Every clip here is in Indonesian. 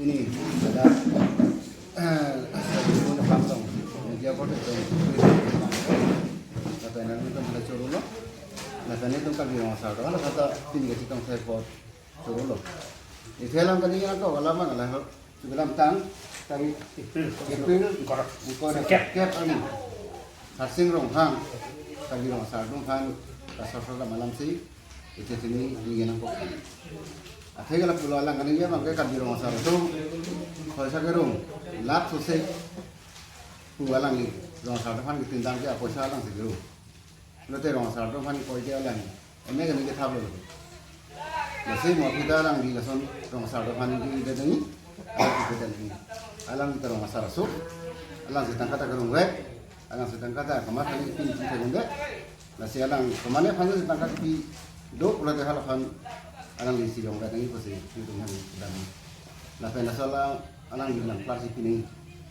ini ada sebelum pasang dia kota itu kata nanti itu mulai curul loh nah tadi itu kan bilang masalah kan kata tinggi kita saya buat curul loh itu yang kali ini aku kalau mana lah sebelum tadi April korak kep ini hasil ronghang kali masalah ronghang kasar malam sih itu sini ingin aku akhirnya kalau pulau alang kan ini makanya kan di rumah sahabat itu kalau saya kerung lap susah pulau alang ini rumah sahabat kan ditindang dia apa salah sih kerung lalu rumah sahabat kan kau dia alang ini kan kita tahu loh jadi mau kita alang di kawasan rumah sahabat kan di dalam ini alang kita rumah sahabat so alang sedang kata kerung web alang sedang kata kemarin ini pintu kerunda nasi alang kemana kan sedang kata di do pulau teh halapan alang di sidong kata ini pasti itu kan dan la pena sala alang di lang klase pining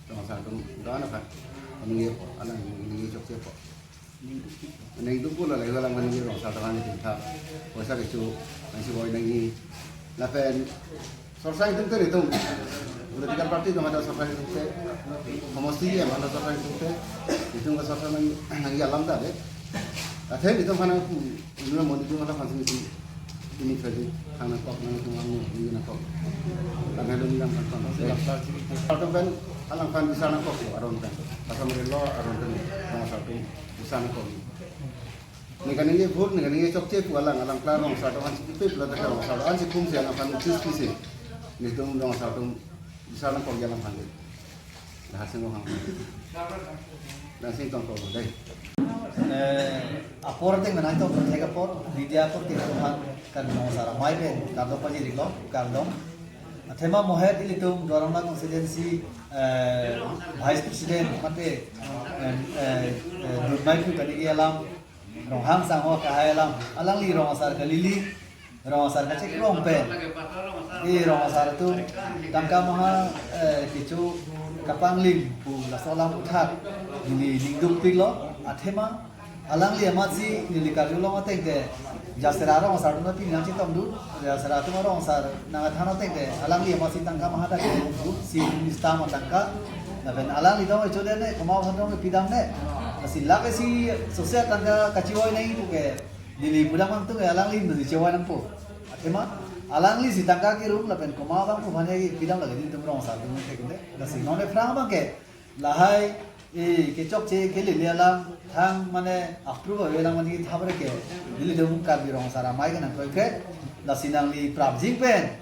sama sa tum gana kan ini alang ini jok sepo ini itu pula lagi alang mani ro sa tangan itu ta wasa itu masih boy lagi la pen selesai itu itu udah tiga parti itu ada selesai itu mesti ya mana selesai itu nggak selesai lagi alam tadi akhirnya itu mana itu mau itu mana kan ini tadi karena kok nang tuamu ini nak kok karena dulu yang kan kalau kan alang kan di sana kok aron kan pasal merelo aron kan sama satu di sana kok ni kan ini vote ni kan ini cok cek alang klaro satu kan itu pelata kan satu kan si kum siang akan kisi ni itu undang satu di sana kok jalan panggil dah hasil orang dan sih contoh deh aporting mana itu berjaga por media por tidak tuhan kan mau sarah mai ben kado paji diklo kado tema mohet itu dorong lang presidensi vice president mate durmai tu kali alam rohang sangho kahai alam alang li rong sar kalili rong sar kacek rong pen i rong sar tu tangka maha kicu kapanglim pu la solam uthat ini lingdung piglo athema alang li amatsi ni karjulo mate ke jasera rong sar na pi nang chitam du jasera tu rong sar na thana te ke alang li amatsi tangka maha ta ke si nista ma tangka na ben alang li do chode ne kama bhandong ke pidam ne sila ke si sosial tangka kachiwai nai tu ke dili pulang mang tu ke alang li nu chiwai nang po athema alang li si tangka ke rum la ben kama bang ku bhane ki pidam la ke tu rong sar tu ke ke na si none frang bang ke lahai ke chok che ke le alang thang mane approve hoye lang mani thabre ke dili dum ka bi rong sara mai kana koi ke la sinang li prabjing pen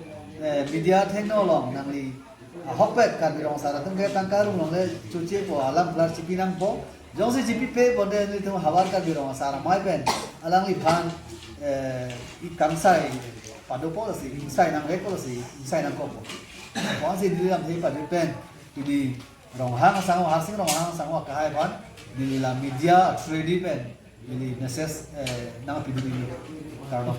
media technology nang li hopet ka bi rong sara tung ke tangka rum long le chuche po alang blar chipi nang po jong se chipi pe bonde li tum hawar ka bi rong sara mai pen alang li phan I kangsai padu po si sai nang le ko si sai nang ko po ko si dili lam thei pa bi pen di rong hang sang harsing rong hang sang wa kahai ban di la media 3D pen di message nang piduli karno